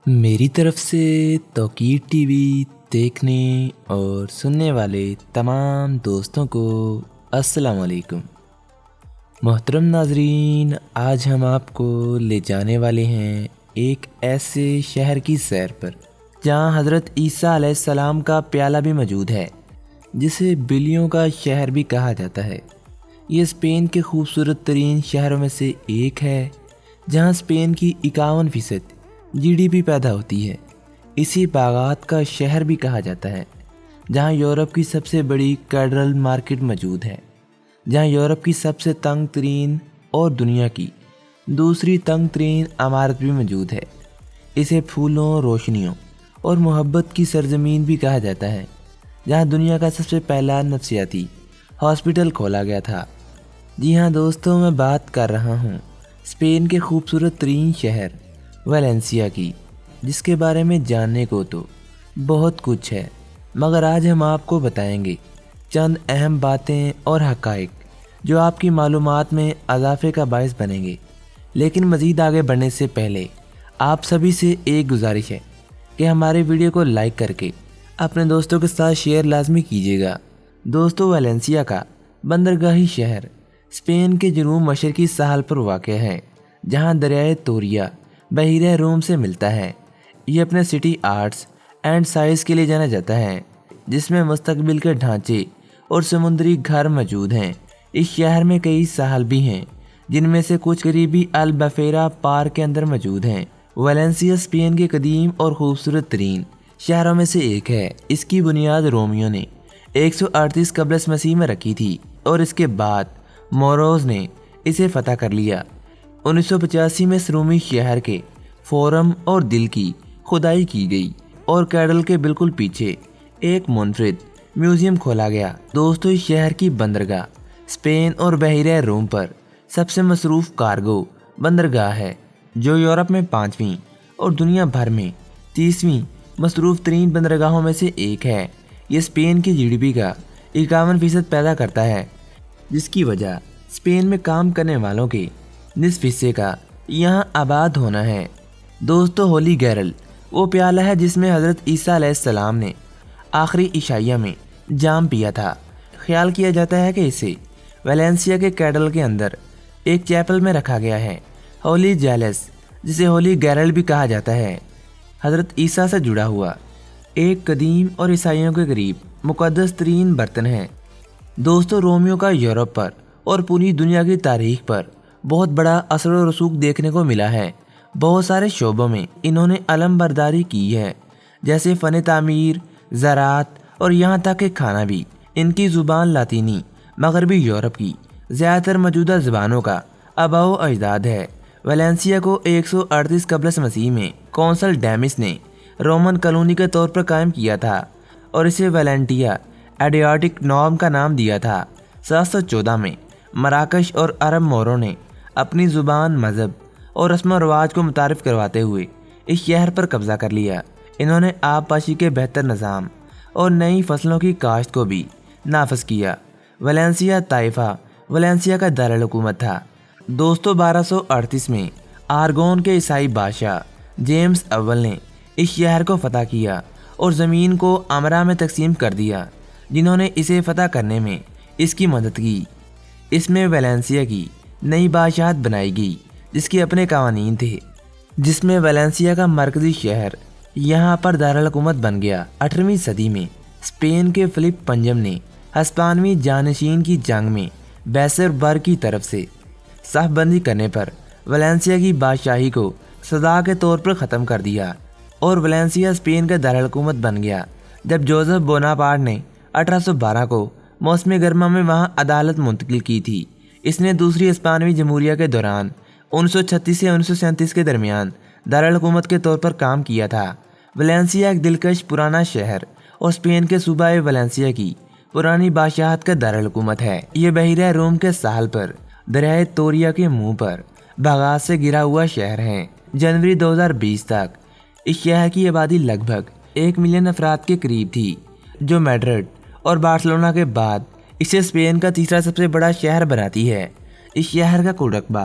मेरी तरफ से तौकीर टीवी देखने और सुनने वाले तमाम दोस्तों को अस्सलाम वालेकुम। मोहतरम नाजरीन, आज हम आपको ले जाने वाले हैं एक ऐसे शहर की सैर पर जहां हज़रत ईसा अलैहिस्सलाम का प्याला भी मौजूद है, जिसे बिल्लियों का शहर भी कहा जाता है। ये स्पेन के खूबसूरत तरीन शहरों में से एक है, जहां स्पेन की 51% जीडीपी पैदा होती है। इसी बागात का शहर भी कहा जाता है, जहां यूरोप की सबसे बड़ी कैथेड्रल मार्केट मौजूद है, जहां यूरोप की सबसे तंग तरीन और दुनिया की दूसरी तंग तरीन इमारत भी मौजूद है। इसे फूलों, रोशनियों और मोहब्बत की सरजमीन भी कहा जाता है, जहां दुनिया का सबसे पहला नफसियाती हॉस्पिटल खोला गया था। जी हाँ दोस्तों, मैं बात कर रहा हूँ स्पेन के खूबसूरत तरीन शहर वैलेंसिया की, जिसके बारे में जानने को तो बहुत कुछ है, मगर आज हम आपको बताएंगे चंद अहम बातें और हक़ाइक़ जो आपकी मालूमात में इजाफे का बायस बनेंगे। लेकिन मज़ीद आगे बढ़ने से पहले आप सभी से एक गुजारिश है कि हमारे वीडियो को लाइक करके अपने दोस्तों के साथ शेयर लाजमी कीजिएगा। दोस्तों, वैलेंसिया का बंदरगाही शहर स्पेन के जनूब मशरकी साहल पर वाक़ है, जहाँ दरियाए तोरिया बहीरे रूम से मिलता है। ये अपने सिटी आर्ट्स एंड साइंस के लिए जाना जाता है, जिसमें मुस्तकबिल के ढांचे और समुद्री घर मौजूद हैं। इस शहर में कई साहल भी हैं, जिनमें से कुछ करीबी अल्बफेरा पार्क के अंदर मौजूद हैं। वैलेंसिया स्पेन के कदीम और खूबसूरत तरीन शहरों में से एक है। इसकी बुनियाद रोमियो ने 138 कबल मसीह में रखी थी और इसके बाद मोरोज ने इसे फतह कर लिया। 1985 में इस रूमी शहर के फोरम और दिल की खुदाई की गई और कैडल के बिल्कुल पीछे एक मुनफरिद म्यूजियम खोला गया। दोस्तों, इस शहर की बंदरगाह स्पेन और बहरीन रूम पर सबसे मसरूफ़ कार्गो बंदरगाह है, जो यूरोप में 5वीं और दुनिया भर में 30वीं मसरूफ़ तरीन बंदरगाहों में से एक है। ये स्पेन की जीडीपी का 51% पैदा करता है, जिसकी वजह स्पेन में काम करने वालों के निस्फ हिस्से का यहाँ आबाद होना है। दोस्तों, होली गैरल वो प्याला है जिसमें हज़रत ईसा अलैहिस्सलाम ने आखिरी इशाइया में जाम पिया था। ख्याल किया जाता है कि इसे वैलेंसिया के कैडल के अंदर एक चैपल में रखा गया है। होली जेलस, जिसे होली गैरल भी कहा जाता है, हज़रत ईसा से जुड़ा हुआ एक कदीम और ईसाइयों के करीब मुक़द्दस तरीन बर्तन है। दोस्तों, रोमियो का यूरोप पर और पूरी दुनिया की तारीख पर बहुत बड़ा असर और रसूख देखने को मिला है। बहुत सारे शोबों में इन्होंने अलम बरदारी की है, जैसे फ़न तामीर, ज़राअत और यहाँ तक कि खाना भी। इनकी ज़ुबान लातीनी मगरबी यूरोप की ज़्यादातर मौजूदा ज़बानों का आबाओ अजदाद है। वैलेंसिया को 138 कबल मसीह में कौंसल डैमिस ने रोमन कॉलोनी के तौर पर कायम किया था और इसे वैलेंटिया एडियाटिक नॉर्म का नाम दिया था। 714 में मराकश और अरब मोरों ने अपनी ज़ुबान, मज़हब और रस्म व रवाज को मुतारिफ करवाते हुए इस शहर पर कब्ज़ा कर लिया। इन्होंने आबपाशी के बेहतर निज़ाम और नई फसलों की काश्त को भी नाफज किया। वैलेंसिया ताइफा वैलेंसिया का दारुल हुकूमत था। दोस्तों, 1238 में आरगोन के ईसाई बादशाह जेम्स अव्वल ने इस शहर को फतह किया और ज़मीन को अमरा में तकसीम कर दिया, जिन्होंने इसे फतह करने में इसकी मदद की। इसमें वैलेंसिया की नई बादशाहत बनाई गई, जिसके अपने कवानीन थे, जिसमें वैलेंसिया का मरकज़ी शहर यहाँ पर दारुल हुकूमत बन गया। 18वीं सदी में स्पेन के फिलिप पंजम ने हस्पानवी जानशीन की जंग में बैसर बर की तरफ से साफबंदी करने पर वैलेंसिया की बादशाही को सदा के तौर पर ख़त्म कर दिया और वैलेंसिया स्पेन का दारुल हुकूमत बन गया। जब जोसेफ बोनापार्ट ने 1812 को मौसम गर्मा में वहाँ अदालत मुंतकिल की थी। इसने दूसरी हिस्पानवी जमहूरिया के दौरान 1936 से 1937 के दरमियान दारुल हुकूमत के तौर पर काम किया था। वैलेंसिया एक दिलकश पुराना शहर और स्पेन के सूबा वैलेंसिया की पुरानी बादशाहत का दारुल हुकूमत है। ये बहरीन रूम के साहल पर दरियाए तोरिया के मुंह पर बागात से घिरा हुआ शहर है। जनवरी 2020 तक इस शहर की आबादी लगभग 1 मिलियन अफराद के करीब थी, जो मैड्रिड और बार्सिलोना के बाद इसे स्पेन का तीसरा सबसे बड़ा शहर बनाती है। इस शहर का कुल रकबा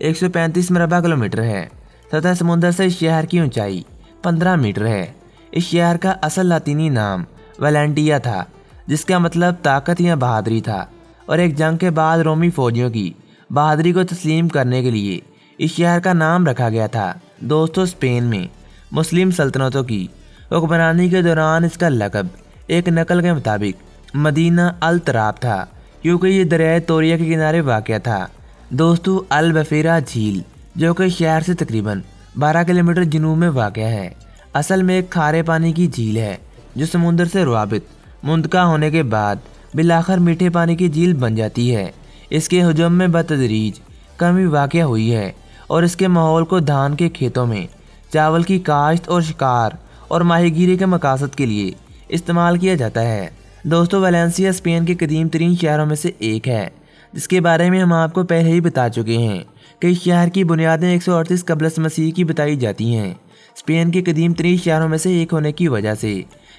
135 मरबा किलोमीटर है। सतह समुद्र से इस शहर की ऊंचाई 15 मीटर है। इस शहर का असल लातीनी नाम वैलेंटिया था, जिसका मतलब ताकत या बहादुरी था, और एक जंग के बाद रोमी फौजियों की बहादुरी को तस्लीम करने के लिए इस शहर का नाम रखा गया था। दोस्तों, स्पेन में मुस्लिम सल्तनतों की हुक्मरानी के दौरान इसका लक़ब एक नकल के मुताबिक मदीना अल तराब था, क्योंकि ये दरियाए तोरिया के किनारे वाक़या था। दोस्तों, अल बफेरा झील जो कि शहर से तकरीबन 12 किलोमीटर जनूब में वाक़या है, असल में एक खारे पानी की झील है जो समुद्र से रवाबित मुंतका होने के बाद बिलाखर मीठे पानी की झील बन जाती है। इसके हजम में बतदरीज कमी वाक़या हुई है और इसके माहौल को धान के खेतों में चावल की काश्त और शिकार और माहीगीरी के मकासद के लिए इस्तेमाल किया जाता है। दोस्तों, वैलेंसिया स्पेन के कदीम तरीन शहरों में से एक है, जिसके बारे में हम आपको पहले ही बता चुके हैं कि इस शहर की बुनियादें 138 कबल मसीह की बताई जाती हैं। स्पेन के कदीम तरीन शहरों में से एक होने की वजह से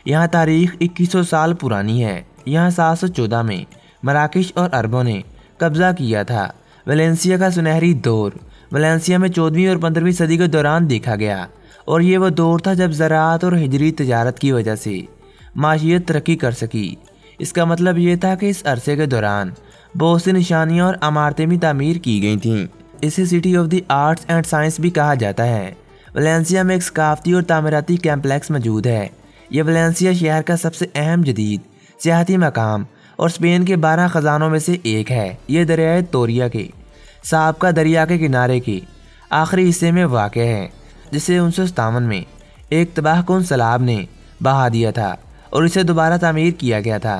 यहाँ तारीख 2100 साल पुरानी है। यहाँ 714 में मराकेश और अरबों ने कब्जा किया था। वैलेंसिया का सुनहरी दौर वैलेंसिया में 14वीं और 15वीं सदी के दौरान देखा गया, और ये वो दौर था जब ज़राअत और हिजरी तजारत की वजह से माशियत तरक्की कर सकी। इसका मतलब ये था कि इस अरसे के दौरान बहुत सी निशानियाँ और इमारतें भी तामीर की गई थीं। इसे city of the arts and science भी कहा जाता है। वैलेंसिया में एक सकाफती और तामीराती कम्प्लेक्स मौजूद है। यह वैलेंसिया शहर का सबसे अहम जदीद सियाहती मकाम और स्पेन के 12 ख़जानों में से एक है। ये दरियाए तोरिया के साबका दरिया के किनारे के आखिरी हिस्से में वाक़ है, जिसे 1957 में एक तबाहकुन सैलाब ने बहा दिया था और इसे दोबारा तामीर किया गया था।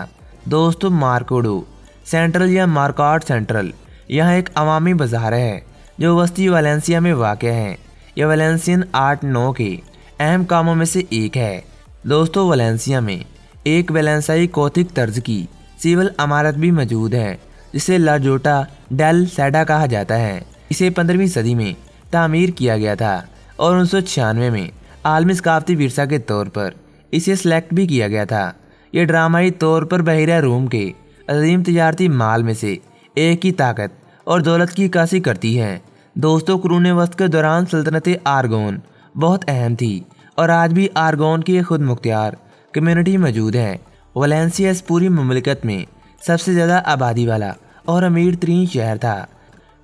दोस्तों, मार्कोडो सेंट्रल या मार्काट सेंट्रल यहाँ एक अवामी बाज़ार है जो वस्ती वैलेंसिया में वाक़ है। यह वैलेंसियन आर्ट 9 के अहम कामों में से एक है। दोस्तों, वैलेंसिया में एक वैलेंसियाई गॉथिक तर्ज की सिविल इमारत भी मौजूद है, जिसे ला जोटा डेल सेडा कहा जाता है। इसे 15वीं सदी में तामीर किया गया था और 1996 में आलमी सकाफती विरसा के तौर पर इसे सेलेक्ट भी किया गया था। यह ड्रामाई तौर पर बहिरा रूम के अजीम तजारती माल में से एक की ताकत और दौलत की इक्कासी करती है। दोस्तों, कुरून वस्त के दौरान सल्तनत आरगोन बहुत अहम थी और आज भी आरगोन की एक खुद मुख्तियार कम्युनिटी मौजूद है। वैलेंसिया इस पूरी मुमलिकत में सबसे ज़्यादा आबादी वाला और अमीर तरीन शहर था।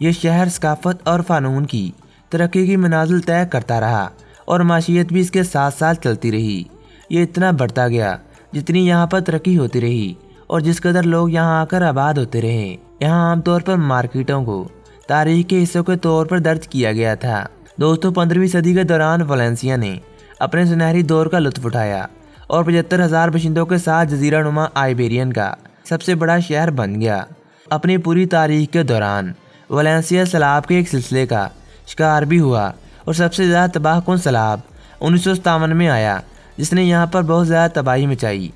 यह शहर सकाफत और फ़ानून की तरक्की की मनाजिल तय करता रहा और माशियत भी इसके साथ साथ चलती रही। ये इतना बढ़ता गया जितनी यहाँ पर तरक्की होती रही और जिस कदर लोग यहाँ आकर आबाद होते रहे। यहाँ आमतौर पर मार्केटों को तारीख के हिस्सों के तौर पर दर्ज किया गया था। दोस्तों, 15वीं सदी के दौरान वैलेंसिया ने अपने सुनहरी दौर का लुत्फ़ उठाया और 75,000 बाशिंदों के साथ जजीरा नुमा आइबेरियन का सबसे बड़ा शहर बन गया। अपनी पूरी तारीख के दौरान वैलेंसिया सैलाब के एक सिलसिले का शिकार भी हुआ और सबसे ज़्यादा तबाहकुन सैलाब 1957 में आया, जिसने यहाँ पर बहुत ज़्यादा तबाही मचाई।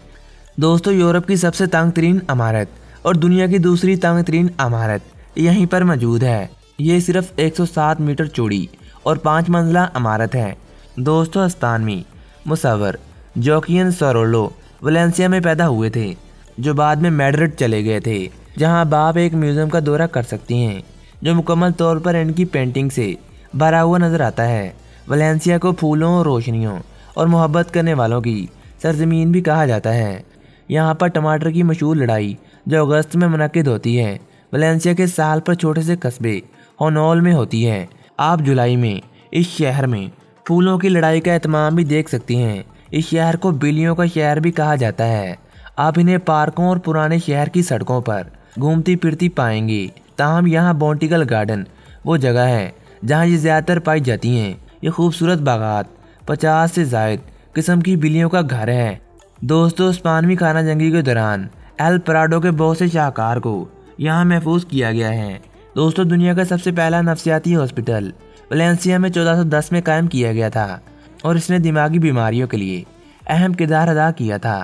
दोस्तों, यूरोप की सबसे तंग तरीन इमारत और दुनिया की दूसरी तंग तरीन इमारत यहीं पर मौजूद है। ये सिर्फ 107 मीटर चौड़ी और 5 मंजिला इमारत है। दोस्तों, स्पेनी मुसव्विर जोकियन सोरोलो वैलेंसिया में पैदा हुए थे, जो बाद में मैड्रिड चले गए थे, जहां आप एक म्यूज़ियम का दौरा कर सकती हैं जो मुकम्मल तौर पर इनकी पेंटिंग से भरा हुआ नज़र आता है। वैलेंसिया को फूलों, रोशनियों और मोहब्बत करने वालों की सरजमीन भी कहा जाता है। यहाँ पर टमाटर की मशहूर लड़ाई जो अगस्त में मुनक्किद होती है, वैलेंसिया के साल पर छोटे से कस्बे होनोल में होती है। आप जुलाई में इस शहर में फूलों की लड़ाई का एहतमाम भी देख सकती हैं। इस शहर को बिल्लियों का शहर भी कहा जाता है। आप इन्हें पार्कों और पुराने शहर की सड़कों पर घूमती फिरती पाएंगे। ताहम यहाँ बॉन्टिकल गार्डन वो जगह है जहाँ ये ज़्यादातर पाई जाती हैं। ये खूबसूरत बागात 50 से ज़ायद किस्म की बिल्लियों का घर है। दोस्तों, स्पेनी खाना जंगी के दौरान एल प्राडो के बहुत से शाहकार को यहाँ महफूज किया गया है। दोस्तों, दुनिया का सबसे पहला नफ्सियाती हॉस्पिटल वैलेंसिया में 1410 में कायम किया गया था और इसने दिमागी बीमारियों के लिए अहम किरदार अदा किया था।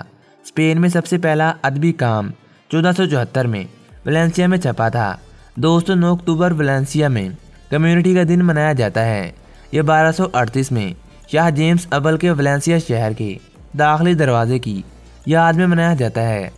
स्पेन में सबसे पहला अदबी काम 1474 में वैलेंसिया में छपा था। दोस्तों, 9 अक्टूबर वैलेंसिया में कम्युनिटी का दिन मनाया जाता है। यह 1238 में शाह जेम्स अव्वल के वैलेंसिया शहर के दाखिली दरवाजे की याद में मनाया जाता है।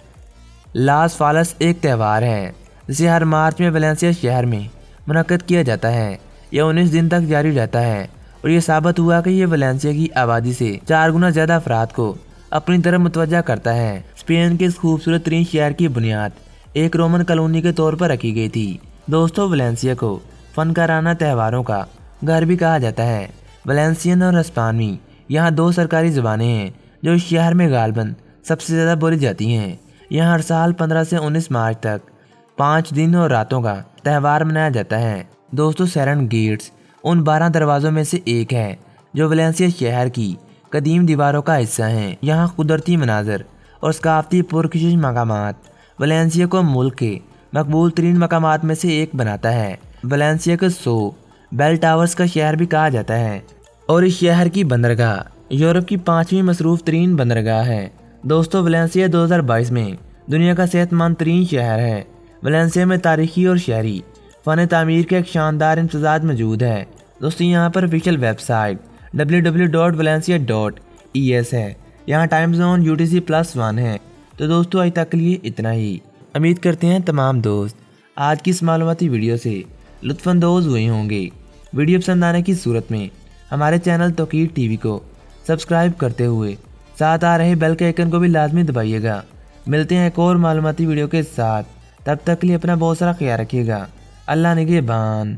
लास फालस एक त्यौहार है जिसे हर मार्च में वैलेंसिया शहर में منعقد کیا جاتا ہے۔ یہ 19 دن تک جاری رہتا ہے اور یہ ثابت ہوا کہ یہ ویلنسیا کی آبادی سے 4 گنا زیادہ افراد کو اپنی طرف متوجہ کرتا ہے۔ اسپین کے اس خوبصورت ترین شہر کی بنیاد ایک رومن کالونی کے طور پر رکھی گئی تھی۔ دوستو، ویلنسیا کو فنکارانہ تہواروں کا گھر بھی کہا جاتا ہے۔ ویلنسین اور ہسپانوی یہاں 2 سرکاری زبانیں ہیں جو اس شہر میں غالباً سب سے زیادہ بولی جاتی ہیں۔ یہاں ہر سال 15 سے 19 مارچ تک 5 دن اور راتوں کا تہوار منایا جاتا ہے۔ دوستو، سیرن گیٹس ان 12 دروازوں میں سے ایک ہے جو ویلنسیا شہر کی قدیم دیواروں کا حصہ ہیں۔ یہاں قدرتی مناظر اور ثقافتی پرکشش مقامات ویلنسیا کو ملک کے مقبول ترین مقامات میں سے ایک بناتا ہے۔ ویلنسیا کو 100 بیل ٹاورز کا شہر بھی کہا جاتا ہے اور اس شہر کی بندرگاہ یورپ کی 5ویں مصروف ترین بندرگاہ ہے۔ دوستو، ویلنسیا 2022 میں دنیا کا صحت مند ترین شہر ہے۔ ویلنسیا میں تاریخی اور شہری فن تعمیر کا ایک شاندار امتزاج موجود ہے۔ دوستو، یہاں پر آفیشیل ویب سائٹ www.valencia.es ہے۔ یہاں ٹائم زون UTC+1 ہے۔ تو دوستو، آج تک کے لیے اتنا ہی۔ امید کرتے ہیں تمام دوست آج کی اس معلوماتی ویڈیو سے لطف اندوز ہوئے ہوں گے۔ ویڈیو پسند آنے کی صورت میں ہمارے چینل توقیر ٹی وی کو سبسکرائب کرتے ہوئے ساتھ آ رہے بیل کے آئیکن کو بھی لازمی دبائیے گا۔ ملتے ہیں ایک اور معلوماتی ویڈیو کے ساتھ، تب تک کے لیے اپنا بہت سارا خیال رکھیے گا۔ اللہ نگہبان۔